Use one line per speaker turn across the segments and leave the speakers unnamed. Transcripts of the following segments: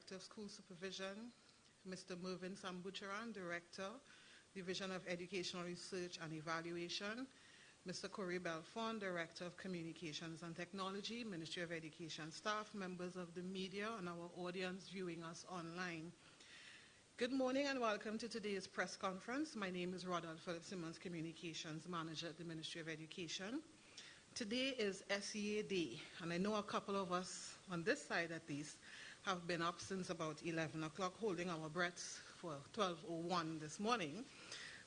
Director of School Supervision, Mr. Mervyn Sambucharan, Director, Division of Educational Research and Evaluation, Mr. Corey Belfond, Director of Communications and Technology, Ministry of Education staff, members of the media, and our audience viewing us online. Good morning and welcome to today's press conference. My name is Rodolph Philip Simmons, Communications Manager at the Ministry of Education. Today is SEA Day, and I know a couple of us on this side at least have been up since about 11 o'clock holding our breaths for 12:01 this morning.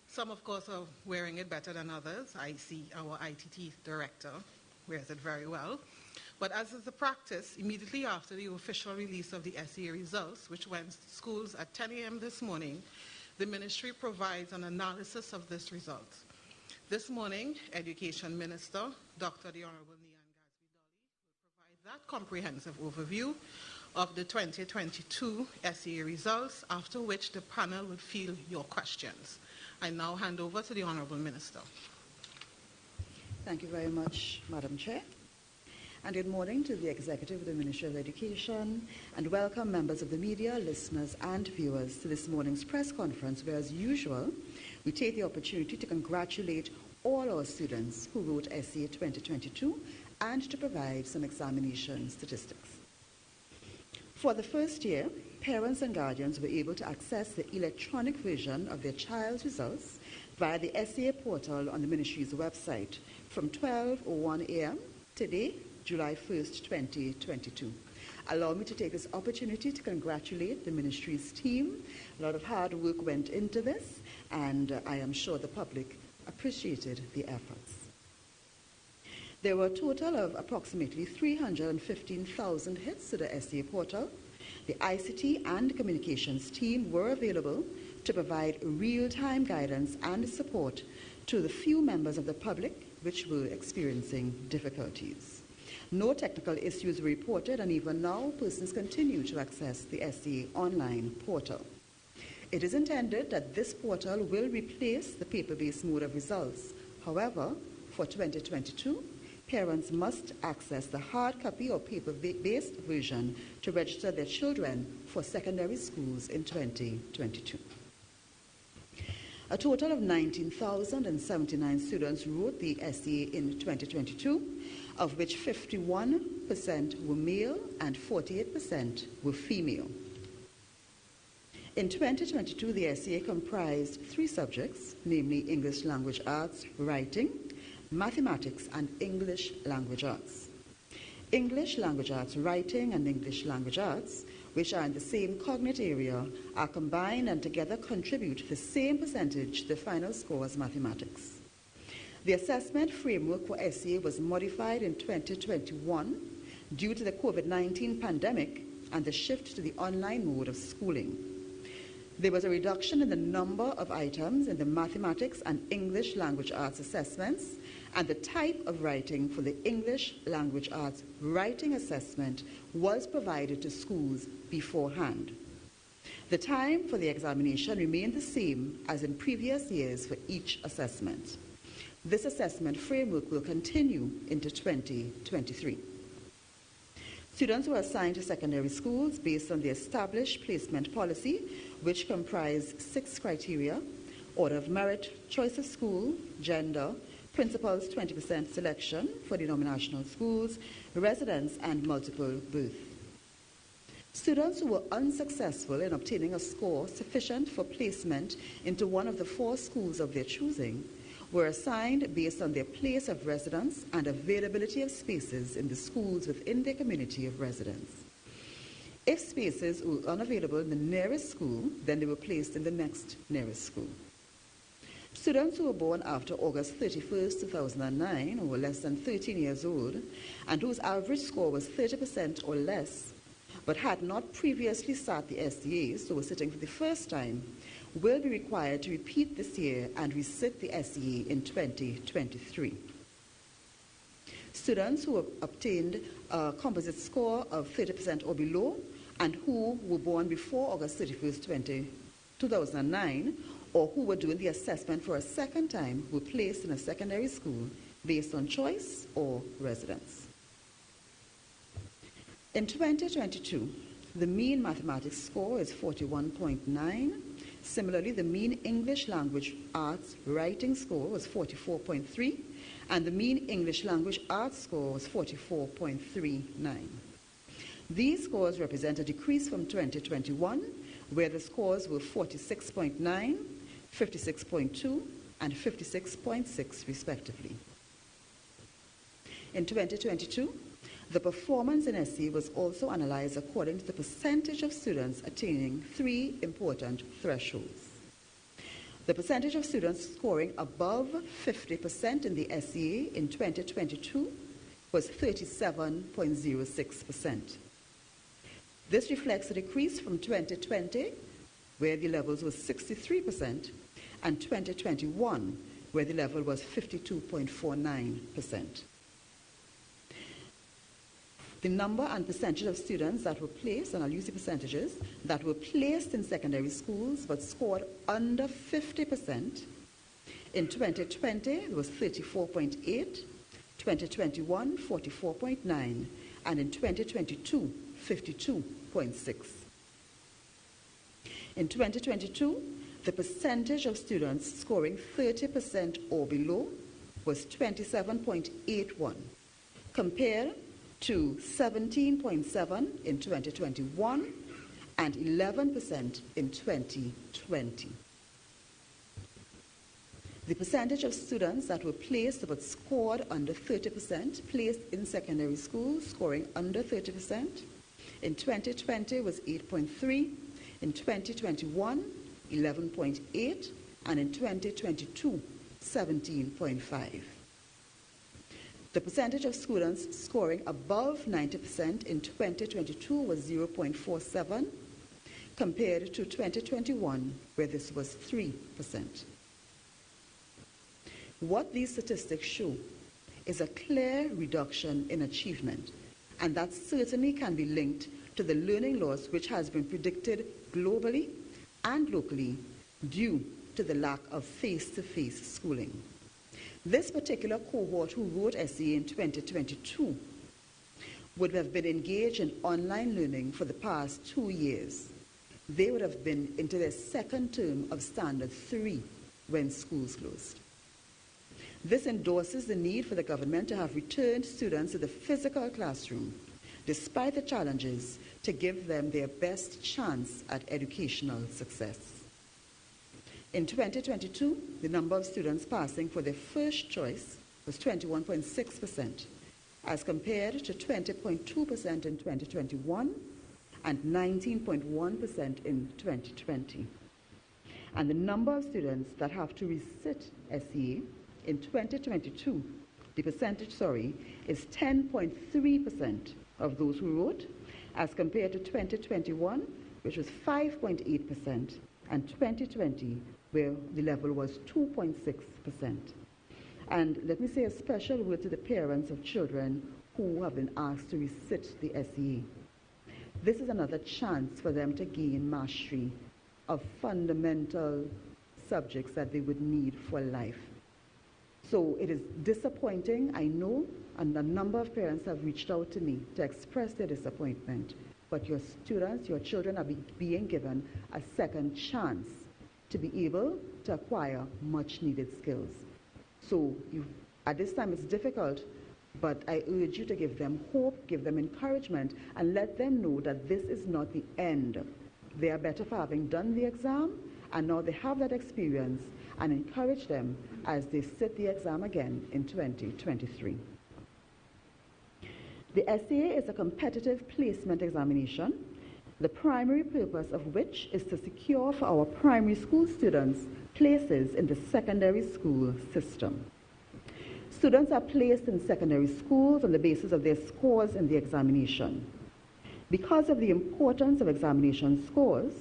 Some, of course, are wearing it better than others. I see our ITT director wears it very well. But as is the practice, immediately after the official release of the SEA results, which went to schools at 10 a.m. this morning, the ministry provides an analysis of this result. This morning, Education Minister, Dr. the Honorable Nian Gasby-Dolly, will provide that comprehensive overview of the 2022 SEA results, after which the panel will field your questions. I now hand over to the Honourable Minister.
Thank you very much, Madam Chair. And good morning to the Executive of the Ministry of Education, and welcome members of the media, listeners and viewers to this morning's press conference, where, as usual, we take the opportunity to congratulate all our students who wrote SEA 2022 and to provide some examination statistics. For the first year, parents and guardians were able to access the electronic version of their child's results via the SEA portal on the Ministry's website from 12:01 a.m. today, July 1st, 2022. Allow me to take this opportunity to congratulate the Ministry's team. A lot of hard work went into this, and I am sure the public appreciated the efforts. There were a total of approximately 315,000 hits to the SEA portal. The ICT and communications team were available to provide real-time guidance and support to the few members of the public which were experiencing difficulties. No technical issues were reported, and even now, persons continue to access the SEA online portal. It is intended that this portal will replace the paper-based mode of results. However, for 2022, parents must access the hard copy or paper-based version to register their children for secondary schools in 2022. A total of 19,079 students wrote the SEA in 2022, of which 51% were male and 48% were female. In 2022, the SEA comprised 3 subjects, namely English Language Arts, Writing, Mathematics, and English Language Arts. English Language Arts, Writing, and English Language Arts, which are in the same cognate area, are combined and together contribute the same percentage to the final score as mathematics. The assessment framework for SEA was modified in 2021 due to the COVID-19 pandemic and the shift to the online mode of schooling. There was a reduction in the number of items in the mathematics and English Language Arts assessments, and the type of writing for the English Language Arts writing assessment was provided to schools beforehand. The time for the examination remained the same as in previous years for each assessment. This assessment framework will continue into 2023. Students were assigned to secondary schools based on the established placement policy, which comprised 6 criteria: order of merit, choice of school, gender, principals 20% selection for denominational schools, residence, and multiple birth. Students who were unsuccessful in obtaining a score sufficient for placement into one of the 4 schools of their choosing were assigned based on their place of residence and availability of spaces in the schools within their community of residence. If spaces were unavailable in the nearest school, then they were placed in the next nearest school. Students who were born after August 31st, 2009, who were less than 13 years old, and whose average score was 30% or less, but had not previously sat the SEA, so were sitting for the first time, will be required to repeat this year and resit the SEA in 2023. Students who have obtained a composite score of 30% or below and who were born before August 31st, 2009, or who were doing the assessment for a second time were placed in a secondary school based on choice or residence. In 2022, The mean mathematics score is 41.9. Similarly, the mean English language arts writing score was 44.3, and the mean English language arts score was 44.39. These scores represent a decrease from 2021, where the scores were 46.9, 56.2, and 56.6 respectively. In 2022, the performance in SE was also analyzed according to the percentage of students attaining three important thresholds. The percentage of students scoring above 50% in the SEA in 2022 was 37.06%. This reflects a decrease from 2020, where the levels were 63%, and 2021, where the level was 52.49%. The number and percentage of students that were placed, and I'll use the percentages, that were placed in secondary schools but scored under 50%. In 2020, it was 34.8, 2021, 44.9, and in 2022, 52.6. In 2022, the percentage of students scoring 30% or below was 27.81, compared to 17.7 in 2021 and 11% in 2020. The percentage of students that were placed but scored under 30%, placed in secondary schools scoring under 30%, in 2020 was 8.3, in 2021, 11.8, and in 2022, 17.5. The percentage of students scoring above 90% in 2022 was 0.47, compared to 2021, where this was 3%. What these statistics show is a clear reduction in achievement, and that certainly can be linked to the learning loss which has been predicted globally and locally due to the lack of face-to-face schooling. This particular cohort who wrote SE in 2022 would have been engaged in online learning for the past 2 years. They would have been into their second term of Standard 3 when schools closed. This endorses the need for the government to have returned students to the physical classroom, despite the challenges, to give them their best chance at educational success. In 2022, the number of students passing for their first choice was 21.6%, as compared to 20.2% in 2021 and 19.1% in 2020. And the number of students that have to resit SEA in 2022, the percentage, is 10.3% of those who wrote, as compared to 2021, which was 5.8%, and 2020, where the level was 2.6%. And let me say a special word to the parents of children who have been asked to resit the SEA. This is another chance for them to gain mastery of fundamental subjects that they would need for life. So it is disappointing, I know, and a number of parents have reached out to me to express their disappointment, but your students, your children are being given a second chance to be able to acquire much needed skills. So at this time it's difficult, but I urge you to give them hope, give them encouragement, and let them know that this is not the end. They are better for having done the exam, and now they have that experience, and encourage them as they sit the exam again in 2023. The SEA is a competitive placement examination, the primary purpose of which is to secure for our primary school students places in the secondary school system. Students are placed in secondary schools on the basis of their scores in the examination. Because of the importance of examination scores,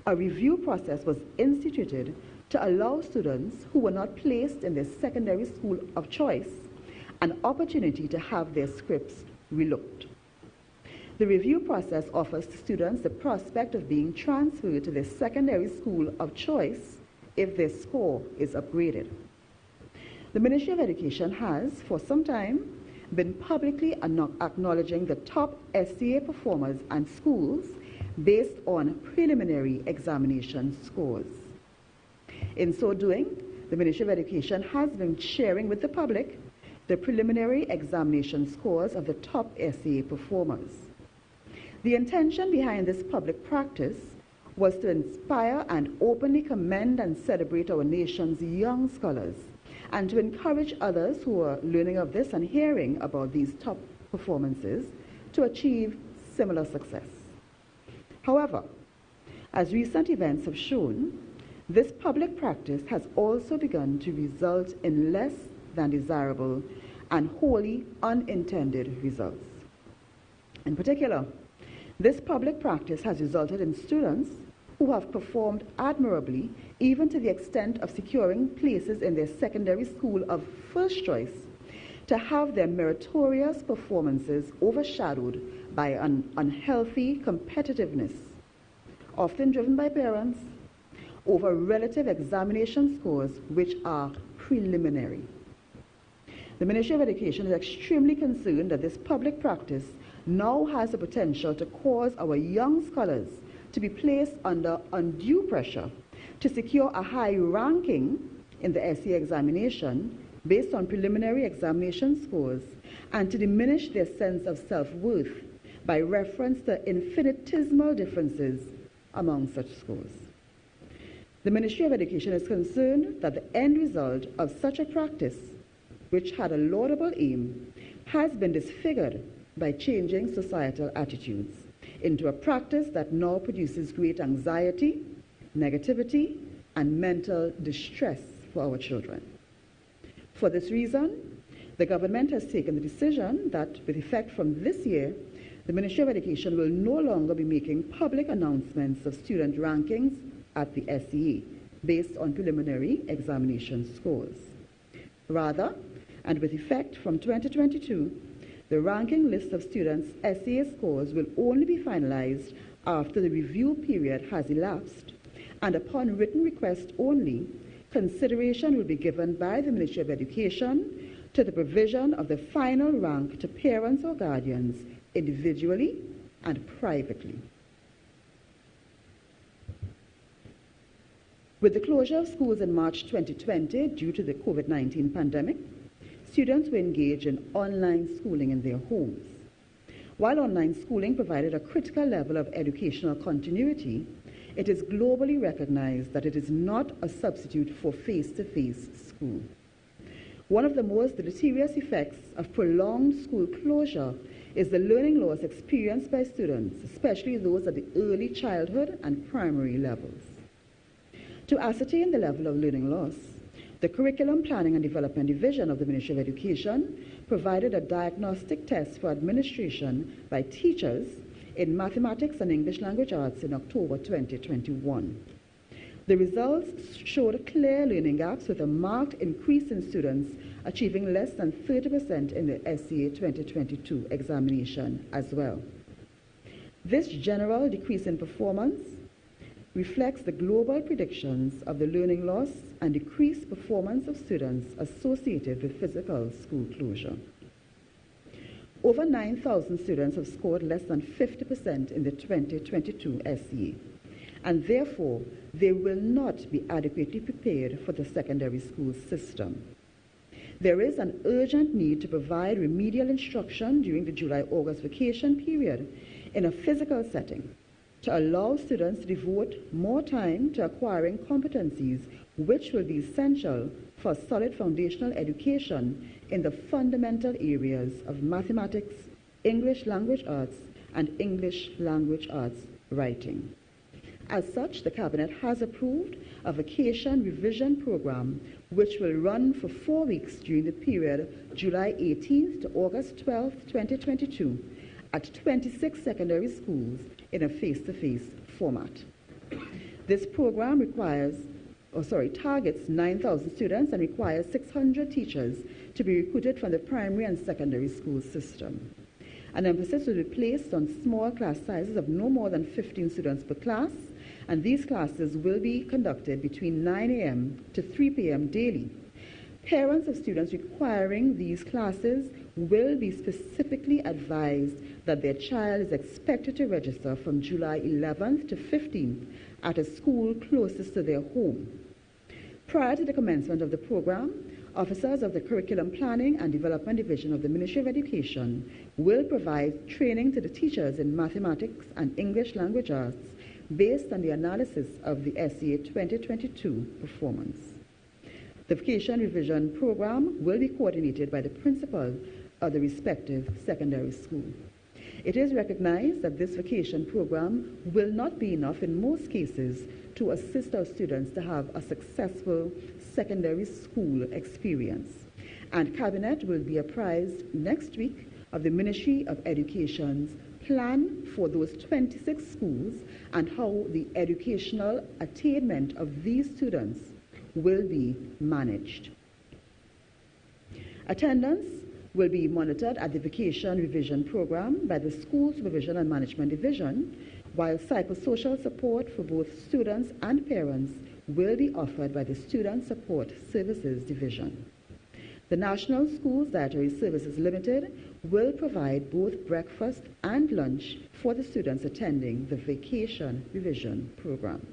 a review process was instituted to allow students who were not placed in their secondary school of choice an opportunity to have their scripts relooked. The review process offers to students the prospect of being transferred to their secondary school of choice if their score is upgraded. The Ministry of Education has, for some time, been publicly acknowledging the top SEA performers and schools based on preliminary examination scores. In so doing, the Ministry of Education has been sharing with the public the preliminary examination scores of the top SEA performers. The intention behind this public practice was to inspire and openly commend and celebrate our nation's young scholars, and to encourage others who are learning of this and hearing about these top performances to achieve similar success. However, as recent events have shown, this public practice has also begun to result in less than desirable and wholly unintended results. In particular, this public practice has resulted in students who have performed admirably, even to the extent of securing places in their secondary school of first choice, to have their meritorious performances overshadowed by an unhealthy competitiveness, often driven by parents, over relative examination scores which are preliminary. The Ministry of Education is extremely concerned that this public practice now has the potential to cause our young scholars to be placed under undue pressure to secure a high ranking in the SEA examination based on preliminary examination scores, and to diminish their sense of self-worth by reference to infinitesimal differences among such scores. The Ministry of Education is concerned that the end result of such a practice, which had a laudable aim, has been disfigured by changing societal attitudes into a practice that now produces great anxiety, negativity, and mental distress for our children. For this reason, the government has taken the decision that, with effect from this year, the Ministry of Education will no longer be making public announcements of student rankings at the SEA based on preliminary examination scores. Rather, and with effect from 2022, the ranking list of students' SEA scores will only be finalized after the review period has elapsed, and upon written request only, consideration will be given by the Ministry of Education to the provision of the final rank to parents or guardians individually and privately. With the closure of schools in March 2020 due to the COVID-19 pandemic, students were engaged in online schooling in their homes. While online schooling provided a critical level of educational continuity, it is globally recognized that it is not a substitute for face-to-face school. One of the most deleterious effects of prolonged school closure is the learning loss experienced by students, especially those at the early childhood and primary levels. To ascertain the level of learning loss, the Curriculum Planning and Development Division of the Ministry of Education provided a diagnostic test for administration by teachers in mathematics and English language arts in October 2021. The results showed clear learning gaps with a marked increase in students achieving less than 30% in the SEA 2022 examination as well. This general decrease in performance reflects the global predictions of the learning loss and decreased performance of students associated with physical school closure. Over 9,000 students have scored less than 50% in the 2022 SEA, and therefore they will not be adequately prepared for the secondary school system. There is an urgent need to provide remedial instruction during the July-August vacation period in a physical setting to allow students to devote more time to acquiring competencies which will be essential for solid foundational education in the fundamental areas of mathematics, English language arts, and English language arts writing. As such, the Cabinet has approved a vacation revision program which will run for 4 weeks during the period July 18th to August 12th, 2022 at 26 secondary schools in a face-to-face format. This program targets 9,000 students and requires 600 teachers to be recruited from the primary and secondary school system. An emphasis will be placed on small class sizes of no more than 15 students per class, and these classes will be conducted between 9 a.m. to 3 p.m. daily. Parents of students requiring these classes will be specifically advised that their child is expected to register from July 11th to 15th at a school closest to their home. Prior to the commencement of the program, officers of the Curriculum Planning and Development Division of the Ministry of Education will provide training to the teachers in mathematics and English language arts based on the analysis of the SEA 2022 performance. The Vacation Revision Program will be coordinated by the principal of the respective secondary school. It is recognized that this vacation program will not be enough in most cases to assist our students to have a successful secondary school experience. And Cabinet will be apprised next week of the Ministry of Education's plan for those 26 schools and how the educational attainment of these students will be managed. Attendance will be monitored at the Vacation Revision Program by the School Supervision and Management Division, while psychosocial support for both students and parents will be offered by the Student Support Services Division. The National Schools Dietary Services Limited will provide both breakfast and lunch for the students attending the Vacation Revision Program.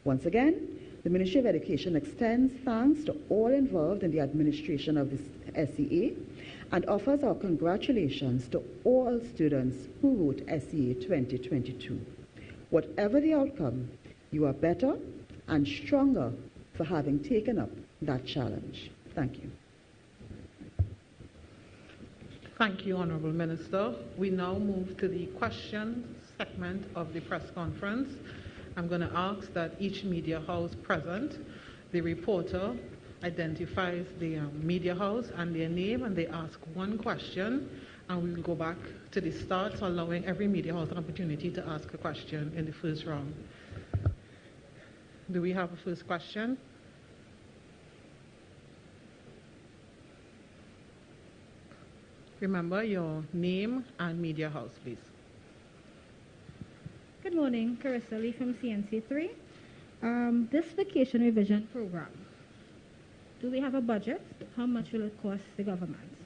Once again, the Ministry of Education extends thanks to all involved in the administration of the SEA and offers our congratulations to all students who wrote SEA 2022. Whatever the outcome, you are better and stronger for having taken up that challenge. Thank you.
Thank you, Honourable Minister. We now move to the question segment of the press conference. I'm going to ask that each media house present, the reporter identifies the media house and their name, and they ask one question, and we will go back to the start, so allowing every media house an opportunity to ask a question in the first round. Do we have a first question? Remember your name and media house, please.
Good morning, Carissa Lee from CNC3. This vacation revision program, do we have a budget? How much will it cost the government?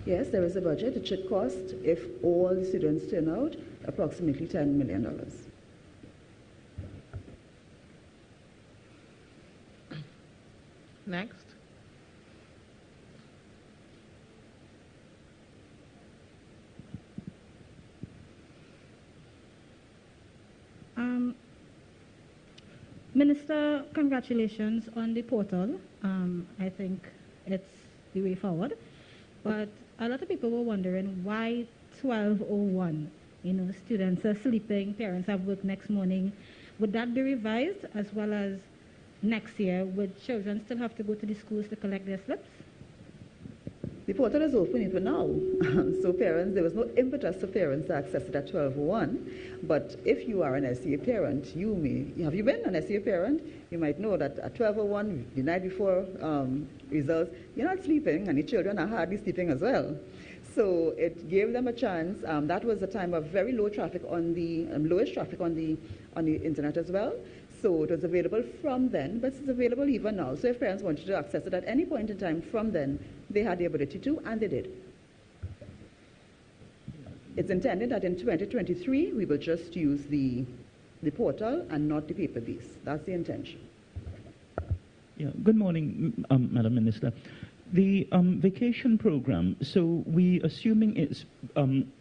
Yes, there is a budget. It should cost, if all the students turn out, approximately $10 million.
Next.
Minister, congratulations on the portal. I think it's the way forward. But a lot of people were wondering why 12:01. You know, students are sleeping, parents have work next morning. Would that be revised, as well as next year, would children still have to go to the schools to collect their slips?
The portal is open even now. So parents, there was no impetus for parents to access it at 12:01. But if you are an SEA parent, have you been an SEA parent? You might know that at 12:01, the night before results, you're not sleeping, and your children are hardly sleeping as well. So it gave them a chance. That was a time of very low traffic on the, lowest traffic on the internet as well. So it was available from then, but it's available even now. So if parents wanted to access it at any point in time from then, they had the ability to, and they did. It's intended that in 2023, we will just use the portal and not the paper base. That's the intention.
Yeah. Good morning, Madam Minister. The vacation program, so we assuming it's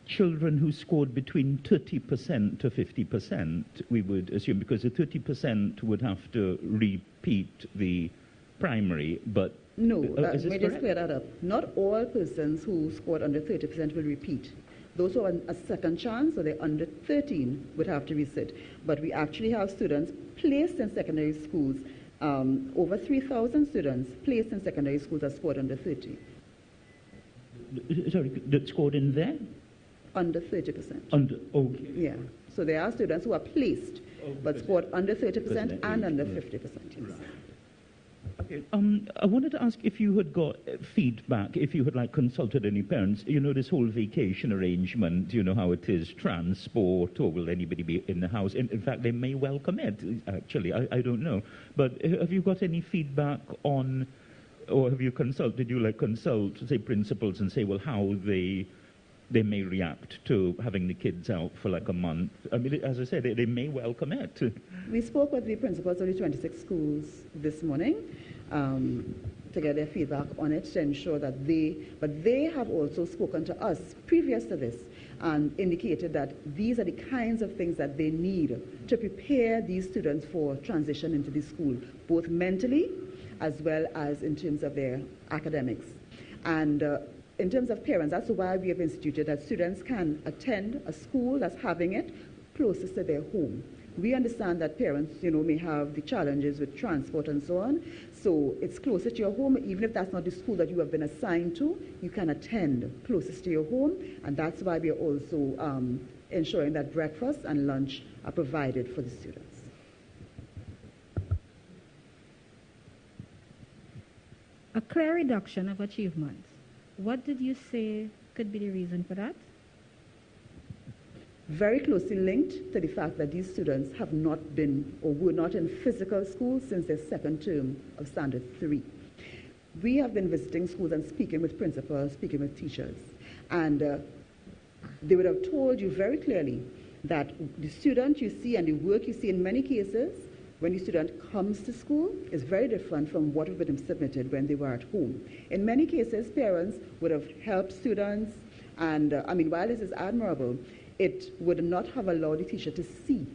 children who scored between 30% to 50%, we would assume, because the 30% would have to repeat the primary, but...
No, let me just clear that up. Not all persons who scored under 30% will repeat. Those who are on a second chance, or they're under 13, would have to resit. But we actually have students placed in secondary schools. Over 3,000 students placed in secondary schools are scored under 30.
Sorry, that scored in there?
Under 30%.
Under, okay.
Yeah. So there are students who are placed, but scored under 30% and under 50%. Yes.
Right. Okay. I wanted to ask if you had got feedback, if you had consulted any parents. You know, this whole vacation arrangement, you know how it is, transport, or will anybody be in the house? In fact, they may welcome it, actually. I don't know. But have you got any feedback on, or have you consulted, did you consult, say, principals and say, well, how they they may react to having the kids out for like a month. I mean, as I said, they may well commit.
We spoke with the principals of the 26 schools this morning to get their feedback on it to ensure that they have also spoken to us previous to this and indicated that these are the kinds of things that they need to prepare these students for transition into the school, both mentally as well as in terms of their academics. And in terms of parents, that's why we have instituted that students can attend a school that's having it closest to their home. We understand that parents, may have the challenges with transport and so on. So it's closer to your home. Even if that's not the school that you have been assigned to, you can attend closest to your home. And that's why we are also ensuring that breakfast and lunch are provided for the students.
A clear reduction of achievements. What did you say could be the reason for that?
Very closely linked to the fact that these students have not been or were not in physical school since their second term of Standard 3. We have been visiting schools and speaking with principals, speaking with teachers, and they would have told you very clearly that the student you see and the work you see in many cases when the student comes to school is very different from what would have been submitted when they were at home. In many cases, parents would have helped students, and while this is admirable, it would not have allowed the teacher to see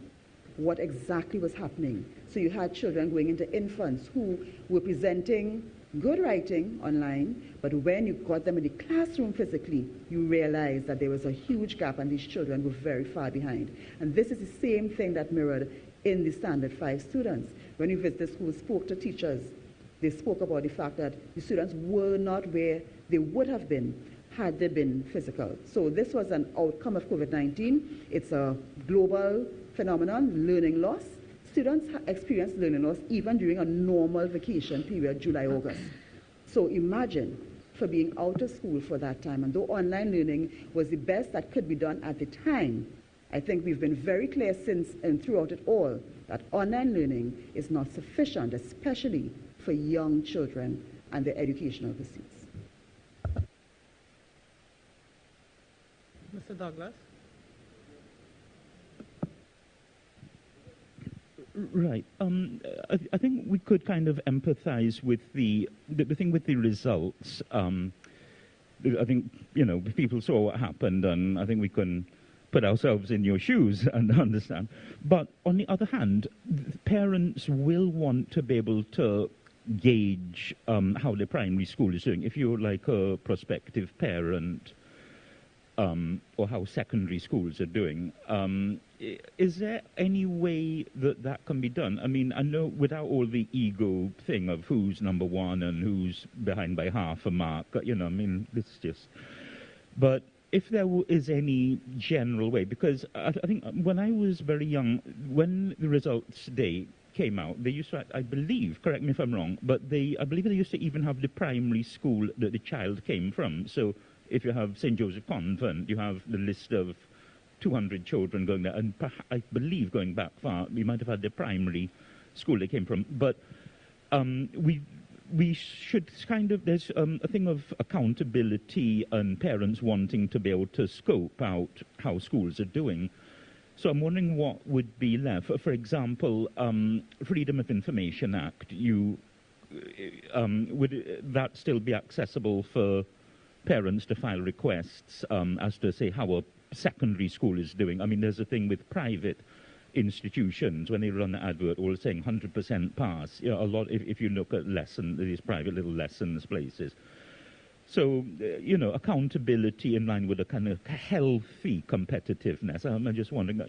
what exactly was happening. So you had children going into infants who were presenting good writing online, but when you got them in the classroom physically, you realized that there was a huge gap and these children were very far behind. And this is the same thing that mirrored in the Standard 5 students. When you visited school, spoke to teachers, they spoke about the fact that the students were not where they would have been had they been physical. So this was an outcome of COVID-19. It's a global phenomenon, learning loss. Students experience learning loss even during a normal vacation period, July, August. So imagine for being out of school for that time. And though online learning was the best that could be done at the time, I think we've been very clear since and throughout it all that online learning is not sufficient, especially for young children and their educational pursuits.
Mr. Douglas?
Right. I think we could kind of empathize with the thing with the results. I think, people saw what happened, and I think we can put ourselves in your shoes and understand. But on the other hand, parents will want to be able to gauge how the primary school is doing. If you're like a prospective parent, or how secondary schools are doing. Is there any way that can be done? I mean, I know without all the ego thing of who's number one and who's behind by half a mark, it's just... But if there is any general way, because I think when I was very young, when the results day came out, they used to, I believe, correct me if I'm wrong, but I believe they used to even have the primary school that the child came from. So if you have St. Joseph Convent, you have the list of 200 children going there, and I believe going back far, we might have had the primary school they came from. But we should kind of, there's a thing of accountability and parents wanting to be able to scope out how schools are doing. So I'm wondering what would be left. For example, Freedom of Information Act, would that still be accessible for parents to file requests as to say how a secondary school is doing? I mean, there's a thing with private institutions when they run the advert, all saying 100% pass. A lot. If you look at these private little lessons places. So accountability in line with a kind of healthy competitiveness. I'm just wondering.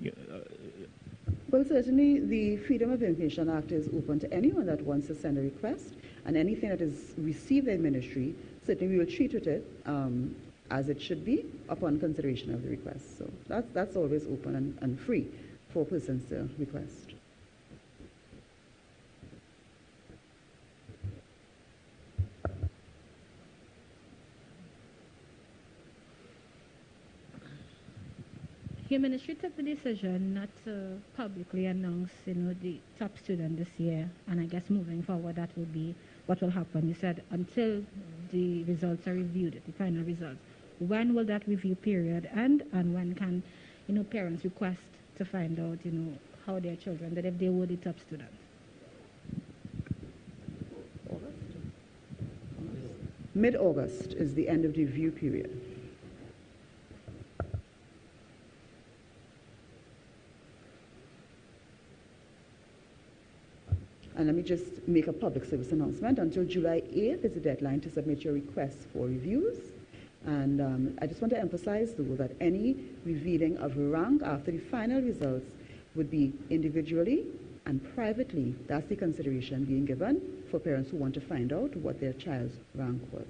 Well, certainly the Freedom of Information Act is open to anyone that wants to send a request, and anything that is received in ministry, certainly we will treat it as it should be upon consideration of the request. So that's always open and free for persons to request.
Your ministry took the decision not to publicly announce, the top student this year, and I guess moving forward that will be what will happen. You said until the results are reviewed, the final results. when will that review period end, and when can, parents request to find out, how their children did if they were the top students?
Mid-August is the end of the review period. And let me just make a public service announcement. Until July 8th is the deadline to submit your requests for reviews. And I just want to emphasize, though, that any revealing of rank after the final results would be individually and privately. That's the consideration being given for parents who want to find out what their child's rank was.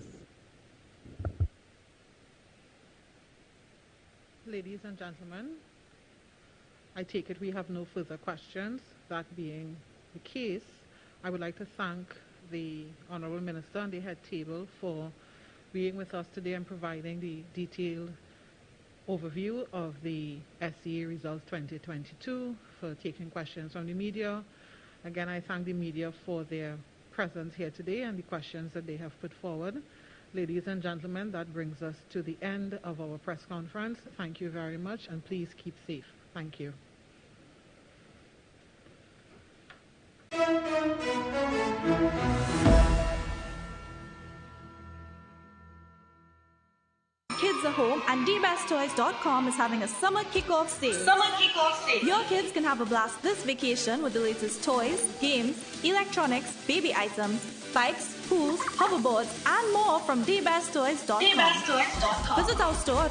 Ladies and gentlemen, I take it we have no further questions. That being the case, I would like to thank the Honourable Minister and the head table for being with us today and providing the detailed overview of the SCA results 2022, for taking questions from the media. Again, I thank the media for their presence here today and the questions that they have put forward. Ladies and gentlemen, that brings us to the end of our press conference. Thank you very much, and please keep safe. Thank you.
Kids are home, and dbesttoys.com is having a summer kickoff sale. Your kids can have a blast this vacation with the latest toys, games, electronics, baby items, bikes, pools, hoverboards, and more from dbesttoys.com. Visit our store